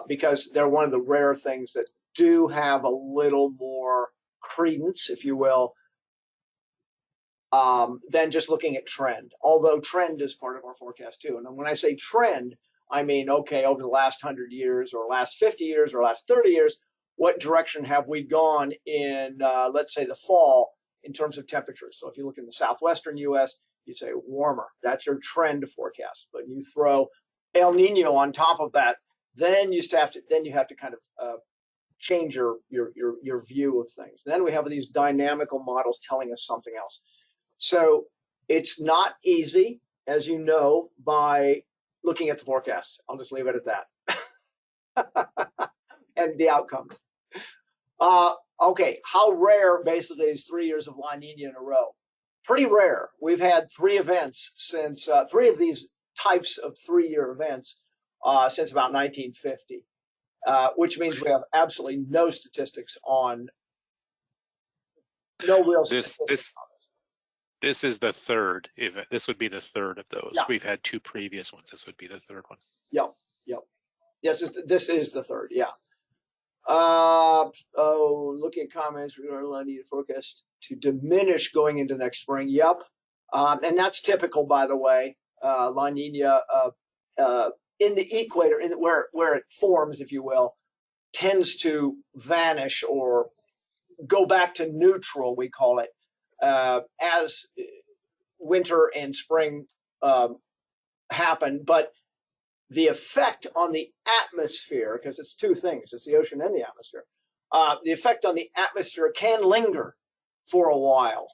because they're one of the rare things that do have a little more credence, if you will, than just looking at trend, although trend is part of our forecast too. And when I say trend, I mean, okay, over the last 100 years or last 50 years or last 30 years, what direction have we gone in, let's say, the fall in terms of temperatures? So if you look in the southwestern U.S., you say warmer. That's your trend forecast. But you throw El Nino on top of that, then you have to kind of change your view of things. Then we have these dynamical models telling us something else. So it's not easy, as you know, by looking at the forecasts. I'll just leave it at that. And the outcomes. Okay, how rare basically is 3 years of La Nina in a row? Pretty rare. We've had 3 events since, 3 of these types of 3-year events since about 1950, which means we have absolutely no statistics on, no real statistics on this. This is the third event. This would be the third of those. Yeah. We've had 2 previous ones. This would be the third one. Yep. Yes, this is the third. Yeah. Looking at comments regarding La Nina forecast to diminish going into next spring. Yep. And that's typical, by the way. La Nina in the equator, where it forms, if you will, tends to vanish or go back to neutral, we call it, as winter and spring happen. But the effect on the atmosphere, because it's 2 things, it's the ocean and the atmosphere, the effect on the atmosphere can linger for a while,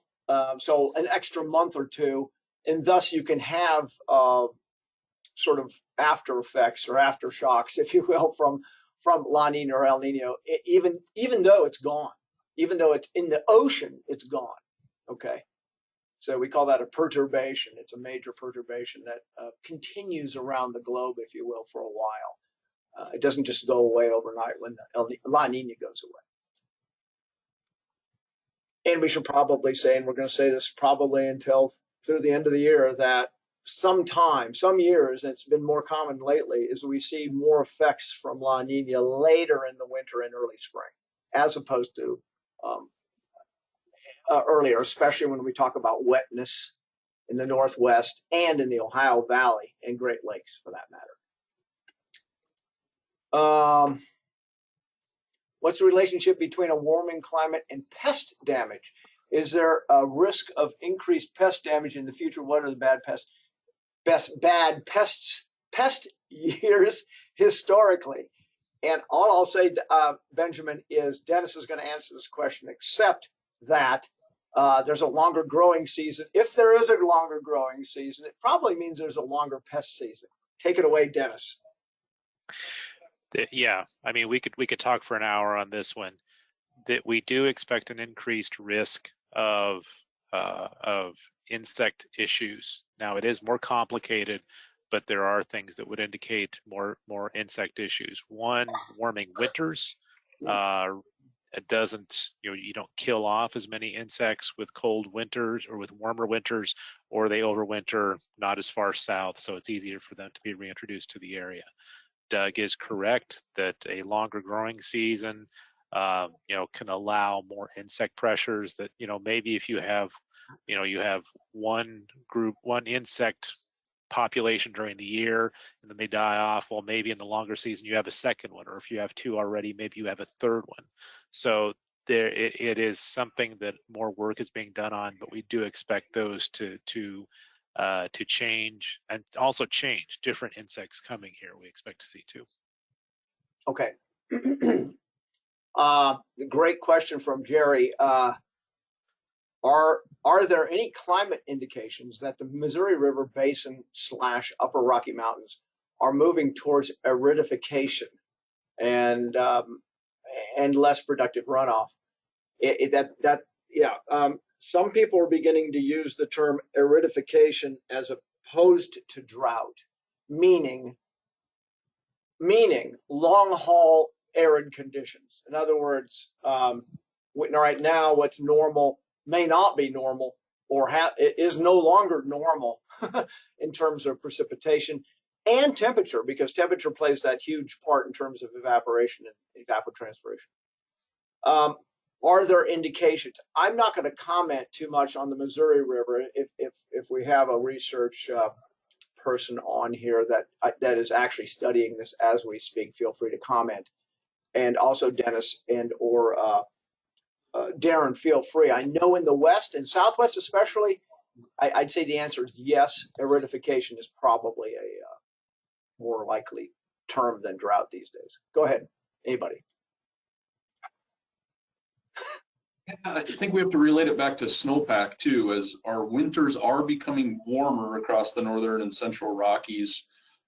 so an extra month or 2, and thus you can have sort of after effects or aftershocks, if you will, from La Nina or El Nino, even though it's gone, even though it's in the ocean, it's gone. Okay. So we call that a perturbation. It's a major perturbation that continues around the globe, if you will, for a while. It doesn't just go away overnight when the La Nina goes away. And we should probably say, and we're going to say this probably until through the end of the year, that some years, and it's been more common lately, is we see more effects from La Nina later in the winter and early spring, as opposed to earlier, especially when we talk about wetness in the Northwest and in the Ohio Valley and Great Lakes, for that matter. What's the relationship between a warming climate and pest damage? Is there a risk of increased pest damage in the future? What are the pest years historically? And all I'll say, Benjamin, is Dennis is going to answer this question, except that there's a longer growing season. If there is a longer growing season, it probably means there's a longer pest season. Take it away, Dennis. Yeah, I mean, we could talk for an hour on this one. That we do expect an increased risk of insect issues. Now, it is more complicated, but there are things that would indicate more insect issues. One, warming winters. It doesn't, you don't kill off as many insects with cold winters or with warmer winters, or they overwinter not as far south, so it's easier for them to be reintroduced to the area. Doug is correct that a longer growing season, can allow more insect pressures. That maybe if you have, you have one insect population during the year and then they die off, well, maybe in the longer season you have a second one, or if you have 2 already, maybe you have a third one. So there, it is something that more work is being done on, but we do expect those to change, and also change different insects coming here. We expect to see too. Okay. Great question from Jerry. Are there any climate indications that the Missouri River Basin / Upper Rocky Mountains are moving towards aridification and less productive runoff? Some people are beginning to use the term aridification as opposed to drought, meaning long haul arid conditions. In other words, right now what's normal may not be normal, or is no longer normal in terms of precipitation and temperature, because temperature plays that huge part in terms of evaporation and evapotranspiration. are there indications? I'm not going to comment too much on the Missouri River. If we have a research person on here that is actually studying this as we speak, feel free to comment. And also Dennis and or Darren, feel free. I know in the West and Southwest especially, I'd say the answer is yes. Aridification is probably a more likely term than drought these days. Go ahead, anybody. I think we have to relate it back to snowpack too, as our winters are becoming warmer across the northern and central Rockies.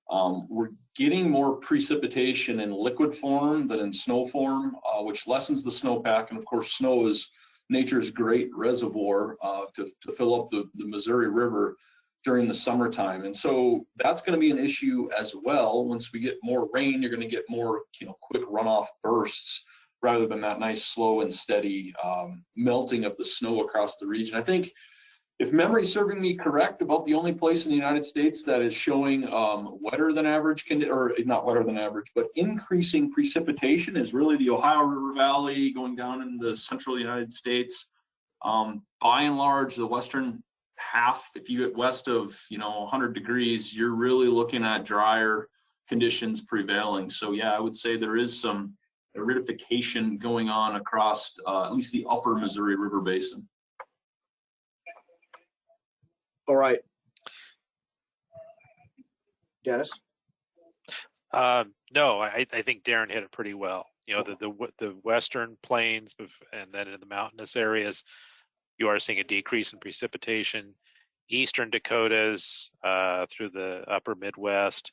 We're getting more precipitation in liquid form than in snow form, which lessens the snowpack. And of course, snow is nature's great reservoir to fill up the Missouri River during the summertime. And so that's going to be an issue as well. Once we get more rain, you're going to get more, quick runoff bursts, rather than that nice slow and steady melting of the snow across the region. I think, if memory's serving me correct, about the only place in the United States that is showing wetter than average, or not wetter than average, but increasing precipitation is really the Ohio River Valley going down in the central United States. By and large, the western half, if you get west of 100 degrees, you're really looking at drier conditions prevailing. So yeah, I would say there is some aridification going on across at least the upper Missouri River basin. All right, Dennis. No, I think Darren hit it pretty well. The western plains and then in the mountainous areas, you are seeing a decrease in precipitation. Eastern Dakotas through the upper Midwest,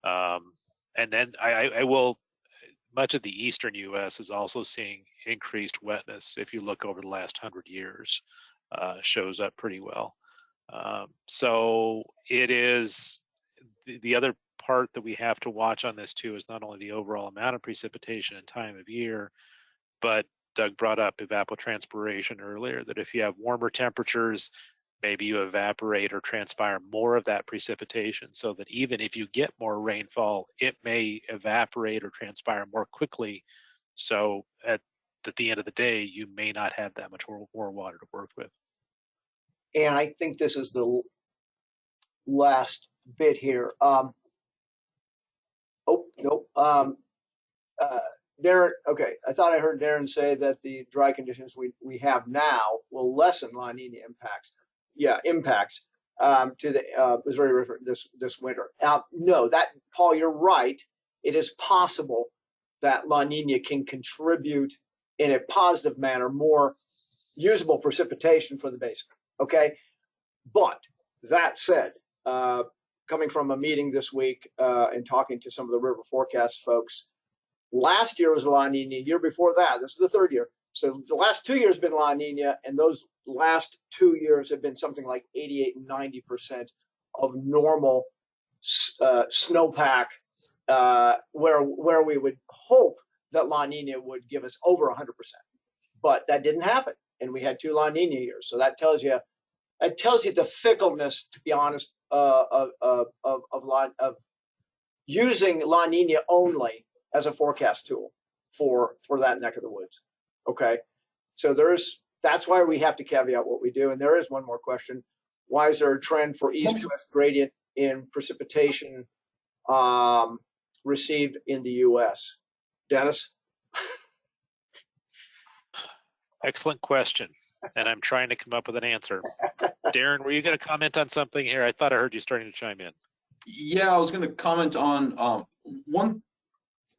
and then I will. Much of the eastern U.S. is also seeing increased wetness. If you look over the last 100 years, shows up pretty well. So it is the other part that we have to watch on this too is not only the overall amount of precipitation and time of year, but Doug brought up evapotranspiration earlier, that if you have warmer temperatures, maybe you evaporate or transpire more of that precipitation, so that even if you get more rainfall, it may evaporate or transpire more quickly. So at the end of the day, you may not have that much more water to work with. And I think this is the last bit here. Oh, nope. Darren, okay. I thought I heard Darren say that the dry conditions we have now will lessen La Nina impacts. Yeah, impacts to the Missouri River this winter. No, Paul, you're right. It is possible that La Nina can contribute in a positive manner more usable precipitation for the basin. Okay, but that said, coming from a meeting this week and talking to some of the river forecast folks, last year was La Nina. Year before that, this is the third year. So the last 2 years have been La Nina, and those last 2 years have been something like 88 and 90% of normal snowpack, where we would hope that La Nina would give us over 100%. But that didn't happen, and we had 2 La Nina years. So that tells you the fickleness, to be honest, of using La Nina only as a forecast tool for that neck of the woods. Okay, so that's why we have to caveat what we do. And there is one more question: why is there a trend for east-west gradient in precipitation received in the U.S.? Dennis? Excellent question, and I'm trying to come up with an answer. Darren, were you going to comment on something here? I thought I heard you starting to chime in. Yeah, I was going to comment on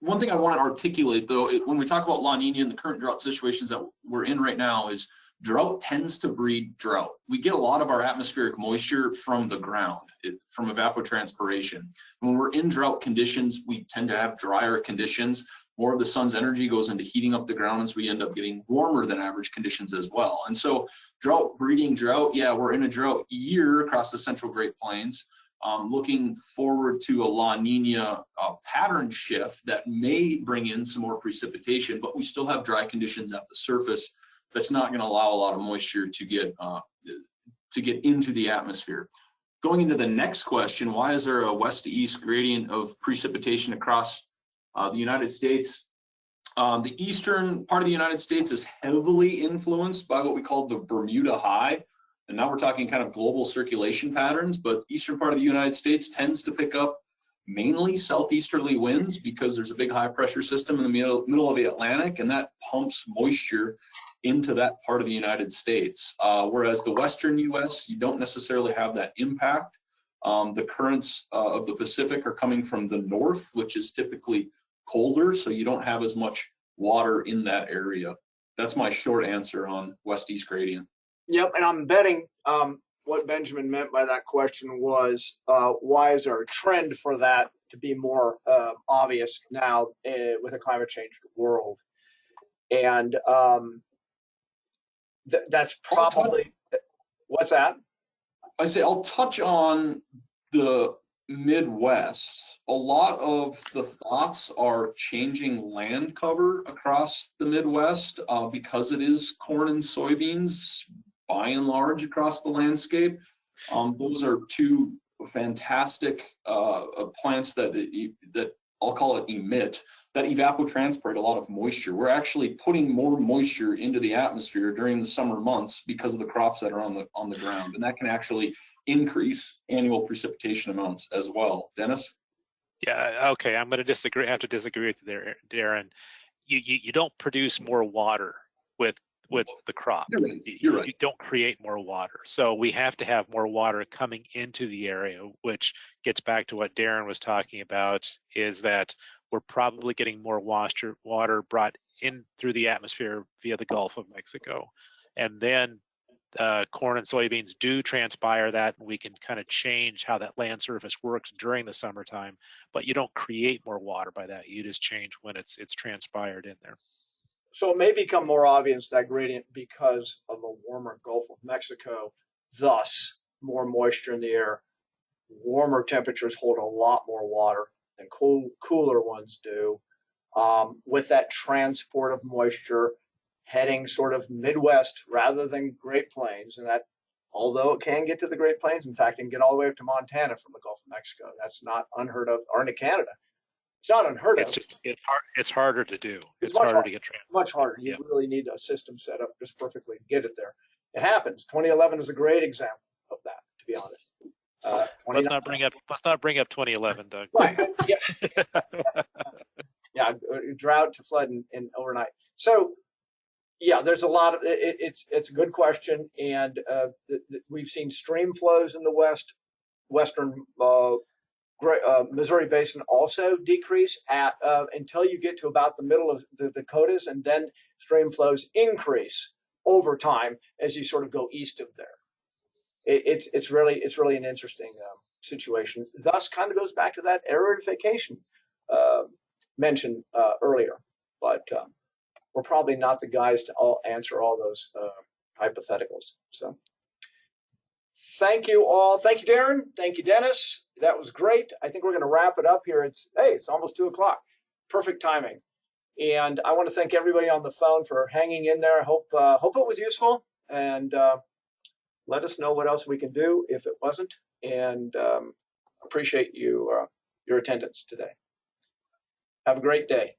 one thing I want to articulate, though, when we talk about La Nina and the current drought situations that we're in right now, is drought tends to breed drought. We get a lot of our atmospheric moisture from the ground, from evapotranspiration. When we're in drought conditions, we tend to have drier conditions. More of the sun's energy goes into heating up the ground, and so we end up getting warmer than average conditions as well. And so drought breeding drought, yeah, we're in a drought year across the central Great Plains. Looking forward to a La Nina pattern shift that may bring in some more precipitation, but we still have dry conditions at the surface. That's not going to allow a lot of moisture to get into the atmosphere. Going into the next question, why is there a west to east gradient of precipitation across the United States? The eastern part of the United States is heavily influenced by what we call the Bermuda High. And now we're talking kind of global circulation patterns, but eastern part of the United States tends to pick up mainly southeasterly winds because there's a big high pressure system in the middle of the Atlantic, and that pumps moisture into that part of the United States. Whereas the western US, you don't necessarily have that impact. The currents of the Pacific are coming from the north, which is typically colder, so you don't have as much water in that area. That's my short answer on west-east gradient. Yep, and I'm betting what Benjamin meant by that question was why is there a trend for that to be more obvious now with a climate changed world? And that's probably, what's that? I say I'll touch on the Midwest. A lot of the thoughts are changing land cover across the Midwest because it is corn and soybeans by and large across the landscape. Those are two fantastic plants that I'll call it emit, that evapotranspirate a lot of moisture. We're actually putting more moisture into the atmosphere during the summer months because of the crops that are on the ground, and that can actually increase annual precipitation amounts as well. Dennis? Yeah, okay, I'm going to disagree. I have to disagree with you there, Darren. You don't produce more water with the crop. You're right. You don't create more water. So we have to have more water coming into the area, which gets back to what Darren was talking about, is that we're probably getting more water brought in through the atmosphere via the Gulf of Mexico. And then corn and soybeans do transpire that, and we can kind of change how that land surface works during the summertime, but you don't create more water by that. You just change when it's transpired in there. So it may become more obvious, that gradient, because of a warmer Gulf of Mexico, thus more moisture in the air. Warmer temperatures hold a lot more water than cooler ones do. With that transport of moisture heading sort of Midwest rather than Great Plains, and that, although it can get to the Great Plains, in fact, it can get all the way up to Montana from the Gulf of Mexico. That's not unheard of, or into Canada. It's not unheard of. It's harder to do. It's much harder to get transported. Much harder. You really need a system set up just perfectly to get it there. It happens. 2011 is a great example of that, to be honest. Let's not bring up 2011, Doug. Right. Yeah. Yeah. Drought to flood in overnight. So, yeah, there's a lot of it's a good question, and we've seen stream flows in the western Missouri Basin also decrease until you get to about the middle of the Dakotas, and then stream flows increase over time as you sort of go east of there. It's really an interesting situation. Thus, kind of goes back to that aridification mentioned earlier, but we're probably not the guys to answer all those hypotheticals. So. Thank you all. Thank you, Darren. Thank you, Dennis. That was great. I think we're going to wrap it up here. It's almost 2:00. Perfect timing. And I want to thank everybody on the phone for hanging in there. Hope it was useful, and let us know what else we can do if it wasn't. And appreciate your attendance today. Have a great day.